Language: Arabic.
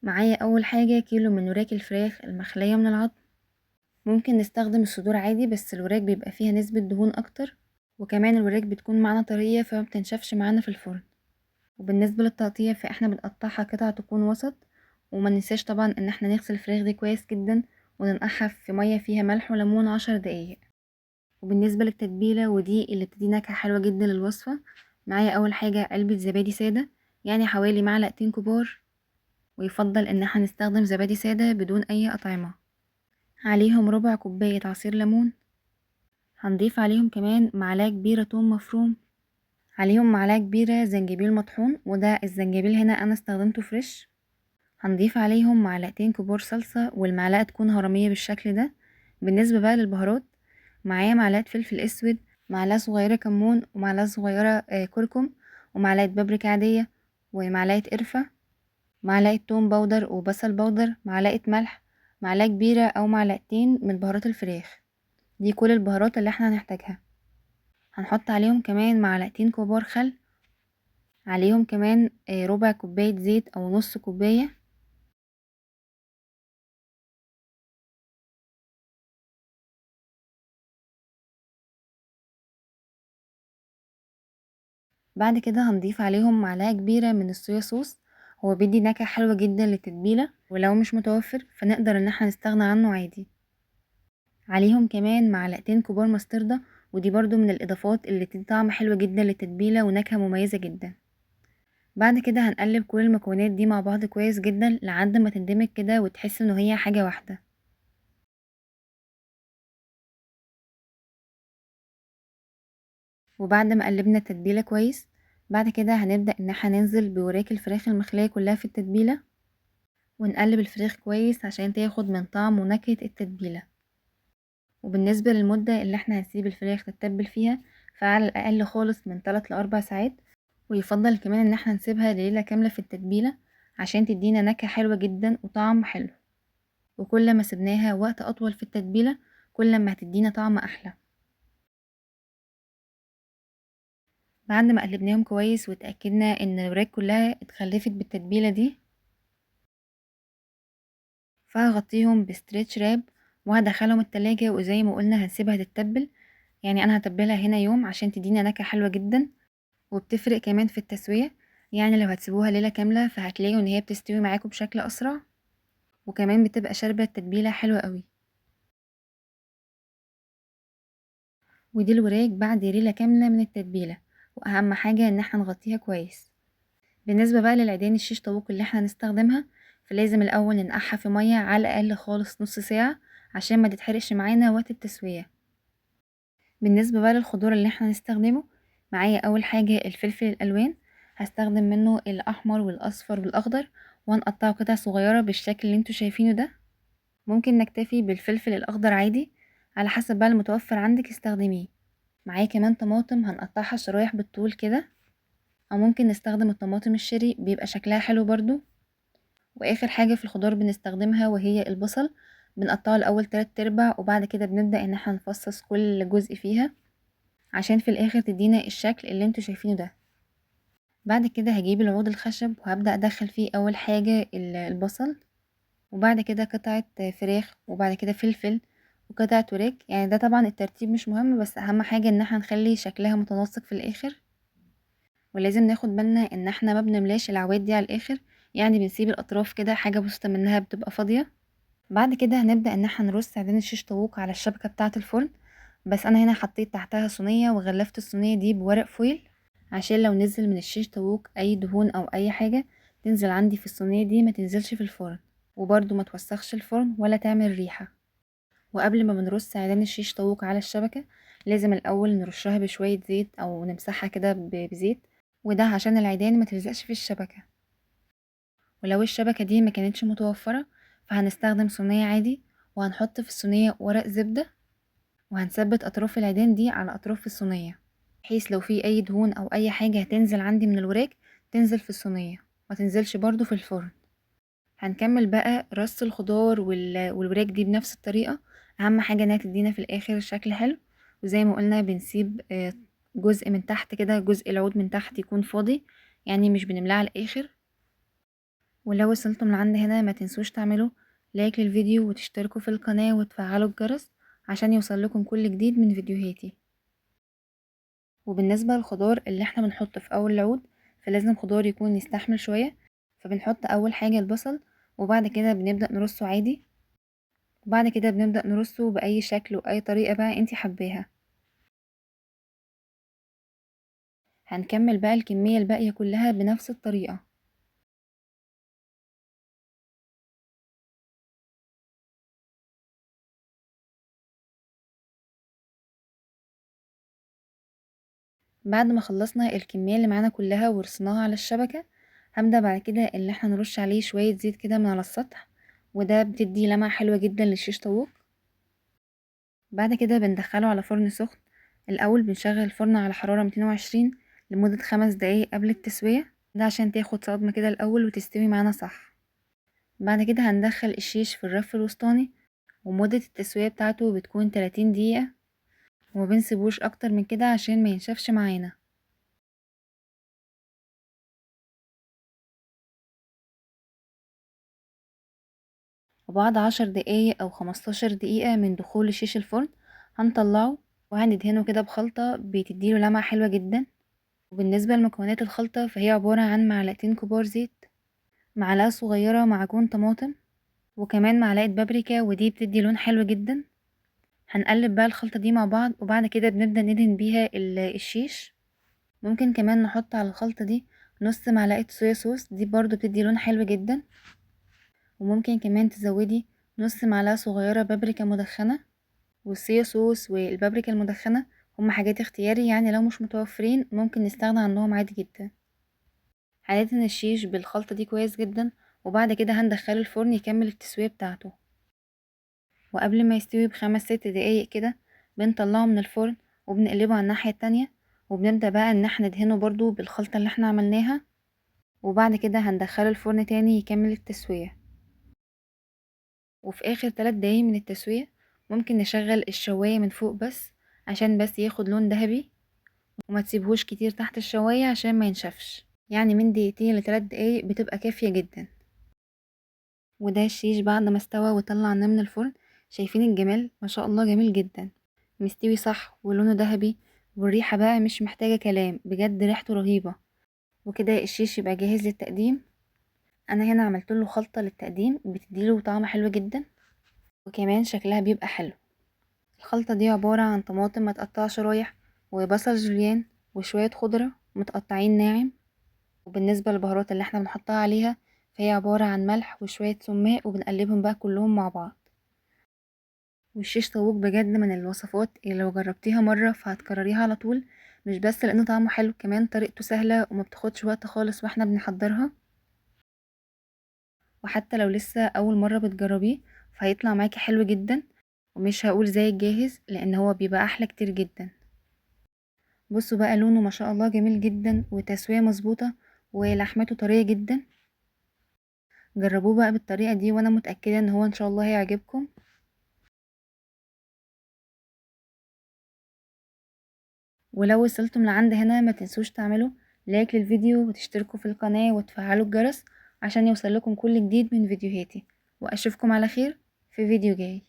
معايا اول حاجة كيلو من وراك الفراخ المخلية من العظم. ممكن نستخدم الصدور عادي، بس الوراك بيبقى فيها نسبة دهون اكتر، وكمان الوراك بتكون معانا طرية فما بتنشفش معانا في الفرن. وبالنسبة للتقطيع فاحنا بنقطعها قطع تكون وسط، وما ننساش طبعا ان احنا نغسل الفراخ دي كويس جدا وننقعها في مية فيها ملح وليمون 10 دقايق. وبالنسبة للتتبيلة ودي اللي بتدي نكهة حلوة جدا للوصفة، معايا اول حاجة علبة زبادي سادة، يعني حوالي معلقتين كبار، ويفضل ان احنا نستخدم زبادي سادة بدون اي اطعمة. عليهم ربع كوباية عصير ليمون، هنضيف عليهم كمان معلقة كبيرة توم مفروم، عليهم معلقة كبيرة زنجبيل مطحون، وده الزنجبيل هنا انا استخدمته فريش. هنضيف عليهم معلقتين كبار صلصة، والمعلقة تكون هرمية بالشكل ده. بالنسبة بقى للبهارات، معايا معلقة فلفل اسود، معلقة صغيرة كمون، ومعلقة صغيرة كركم، ومعلقة بابريكا عادية، ومعلقة قرفة، معلقة توم باودر وبصل باودر، معلقة ملح، معلقة كبيرة او معلقتين من بهارات الفراخ. دي كل البهارات اللي احنا هنحتاجها. هنحط عليهم كمان معلقتين كبار خل، عليهم كمان ربع كوباية زيت او نص كوباية. بعد كده هنضيف عليهم معلقة كبيرة من الصويا صوص، هو بيدي نكهة حلوة جدا للتتبيلة، ولو مش متوفر فنقدر ان احنا نستغنى عنه عادي. عليهم كمان معلقتين كبار مستردة، ودي برضو من الاضافات اللي بتدي طعم حلو جدا للتتبيلة ونكهة مميزة جدا. بعد كده هنقلب كل المكونات دي مع بعض كويس جدا لحد ما تندمج كده وتحس انه هي حاجة واحدة. وبعد ما قلبنا التتبيلة كويس، بعد كده هنبدأ ان احنا ننزل بوراك الفراخ المخلية كلها في التتبيلة، ونقلب الفراخ كويس عشان تاخد من طعم ونكهة التتبيلة. وبالنسبة للمدة اللي احنا هنسيب الفراخ تتبل فيها، فعلى الأقل خالص من 3 ل4 ساعات، ويفضل كمان ان احنا نسيبها ليلة كاملة في التتبيلة عشان تدينا نكهة حلوة جدا وطعم حلو. وكل ما سبناها وقت أطول في التتبيلة، كل ما هتدينا طعم أحلى. بعد ما قلبناهم كويس وتأكدنا ان الوراك كلها اتخلفت بالتتبيلة دي، فهغطيهم بستريتش راب وهدخلهم التلاجة، وزي ما قلنا هنسيبها تتبل. يعني انا هتبلها هنا يوم عشان تدينا نكهة حلوة جدا، وبتفرق كمان في التسوية. يعني لو هتسيبوها ليلة كاملة فهتلاقوا ان هي بتستوي معاكم بشكل اسرع، وكمان بتبقى شاربة التتبيلة حلوة قوي. ودي الوراك بعد ليلة كاملة من التتبيلة، واهم حاجة ان احنا نغطيها كويس. بالنسبة بقى للعيدان الشيش طاووق اللي احنا هنستخدمها، فلازم الاول ننقعها في مية على الاقل خالص نص ساعة عشان ما تتحرقش معانا وقت التسوية. بالنسبة بقى للخضار اللي احنا هنستخدمه، معايا اول حاجة الفلفل الالوان، هستخدم منه الاحمر والاصفر والاخضر، وهنقطعه قطع صغيرة بالشكل اللي انتوا شايفينه ده. ممكن نكتفي بالفلفل الاخضر عادي، على حسب بقى المتوفر عندك استخدميه. معايا كمان طماطم هنقطعها شرايح بالطول كده، او ممكن نستخدم الطماطم الشيري بيبقى شكلها حلو برضو. واخر حاجة في الخضار بنستخدمها وهي البصل، بنقطعه الاول 3/4، وبعد كده بنبدأ ان احنا نفصص كل جزء فيها عشان في الاخر تدينا الشكل اللي انتوا شايفينه ده. بعد كده هجيب العود الخشب وهبدأ ادخل فيه اول حاجة البصل، وبعد كده قطعة فراخ، وبعد كده فلفل، وقطعة وراك. يعني ده طبعا الترتيب مش مهم، بس اهم حاجة ان احنا نخلي شكلها متناسق في الاخر. ولازم ناخد بالنا ان احنا ما بنملاش العواد دي على الاخر، يعني بنسيب الاطراف كده حاجة بسيطة منها بتبقى فاضية. بعد كده هنبدأ ان احنا نرص عيدان الشيش طاووق على الشبكة بتاعة الفرن، بس انا هنا حطيت تحتها صينية وغلفت الصينية دي بورق فويل، عشان لو نزل من الشيش طاووق اي دهون او اي حاجة تنزل عندي في الصينية دي ما تنزلش في الفرن، وبرده ما توسخش الفرن ولا تعمل ريحة. وقبل ما بنرص عيدان الشيش طاووق على الشبكة، لازم الاول نرشها بشوية زيت او نمسحها كده بزيت، وده عشان العيدان ما تلزقش في الشبكة. ولو الشبكة دي ما كانتش متوفرة، فهنستخدم صينية عادي، وهنحط في الصينية ورق زبدة، وهنثبت أطراف العيدان دي على أطراف الصينية، بحيث لو في أي دهون أو أي حاجة هتنزل عندي من الوراك تنزل في الصينية، ما تنزلش برضو في الفرن. هنكمل بقى رص الخضار والوراك دي بنفس الطريقة. أهم حاجة انها تدينا في الآخر شكل حلو. وزي ما قلنا بنسيب جزء من تحت كده، جزء العود من تحت يكون فاضي، يعني مش بنملاه على الآخر. ولو وصلتم لعند هنا ما تنسوش تعملوا لايك للفيديو وتشتركوا في القناة وتفعلوا الجرس عشان يوصلكم كل جديد من فيديوهاتي. وبالنسبة للخضار اللي احنا بنحطه في اول العود فلازم خضار يكون يستحمل شوية، فبنحط اول حاجة البصل وبعد كده بنبدأ نرصه عادي، وبعد كده بنبدأ نرصه بأي شكل وأي طريقة بقى انتي حباها. هنكمل بقى الكمية الباقية كلها بنفس الطريقة. بعد ما خلصنا الكمية اللي معانا كلها ورصناها على الشبكة، هبدأ بعد كده اللي احنا نرش عليه شوية زيت كده من على السطح، وده بتدي لمعة حلوة جدا للشيش طاووق. بعد كده بندخله على فرن سخن. الأول بنشغل الفرن على حرارة 220 لمدة 5 دقايق قبل التسوية، ده عشان تاخد صدمة كده الأول وتستوي معانا صح. بعد كده هندخل الشيش في الرف الوسطاني، ومدة التسوية بتاعته بتكون 30 دقيقة، وما بنسيبوش أكتر من كده عشان ما ينشفش معانا. وبعد 10 دقايق أو 15 دقيقة من دخول الشيش الفرن هنطلعه وهندهنه كده بخلطة بتديله لمعة حلوة جدا. وبالنسبة لمكونات الخلطة فهي عبارة عن معلقتين كبار زيت، معلقة صغيرة معجون طماطم، وكمان معلقة بابريكا ودي بتدي لون حلو جدا. هنقلب بقى الخلطة دي مع بعض وبعد كده بنبدأ ندهن بيها الشيش. ممكن كمان نحط على الخلطة دي نص معلقة صويا صوص، دي برضو بتدي لون حلو جدا. وممكن كمان تزودي نص معلقة صغيرة بابريكا مدخنة، والصويا صوص والبابريكا المدخنة هما حاجات اختياري، يعني لو مش متوفرين ممكن نستغنى عنهم عادي جدا. هندهن الشيش بالخلطة دي كويس جدا وبعد كده هندخله الفرن يكمل التسوية بتاعته. وقبل ما يستوي ب5 6 دقايق كده بنطلعه من الفرن وبنقلبه على الناحية التانية، وبنبدأ بقى ان احنا ندهنه برضو بالخلطة اللي احنا عملناها، وبعد كده هندخله الفرن تاني يكمل التسوية. وفي اخر 3 دقايق من التسوية ممكن نشغل الشواية من فوق بس عشان بس ياخد لون ذهبي، وما تسيبهوش كتير تحت الشواية عشان ما ينشفش، يعني من 2 ل3 دقايق بتبقى كافية جدا. وده الشيش بعد ما استوى وطلعناه من الفرن. شايفين الجمال؟ ما شاء الله جميل جدا، مستوي صح ولونه ذهبي، والريحة بقى مش محتاجة كلام، بجد ريحته رهيبة. وكده الشيش يبقى جاهز للتقديم. انا هنا عملت له خلطة للتقديم بتديله طعم حلو جدا، وكمان شكلها بيبقى حلو. الخلطة دي عبارة عن طماطم متقطعة شرايح، وبصل جوليان، وشوية خضرة متقطعين ناعم. وبالنسبة للبهارات اللي احنا بنحطها عليها فهي عبارة عن ملح وشوية سماق، وبنقلبهم بقى كلهم مع بعض. والشيش طاووق بجد من الوصفات اللي لو جربتيها مرة فهتكرريها على طول، مش بس لانه طعمه حلو، كمان طريقته سهلة وما بتاخدش وقت خالص واحنا بنحضرها. وحتى لو لسه اول مرة بتجربيه فهيطلع معاكي حلو جدا، ومش هقول زي الجاهز لان هو بيبقى احلى كتير جدا. بصوا بقى لونه ما شاء الله جميل جدا، وتسوية مظبوطة، ولحمته طرية جدا. جربوه بقى بالطريقة دي وانا متأكدة ان هو ان شاء الله هيعجبكم. ولو وصلتم لعند هنا ما تنسوش تعملوا لايك للفيديو وتشتركوا في القناة وتفعلوا الجرس عشان يوصلكم كل جديد من فيديوهاتي. واشوفكم على خير في فيديو جاي.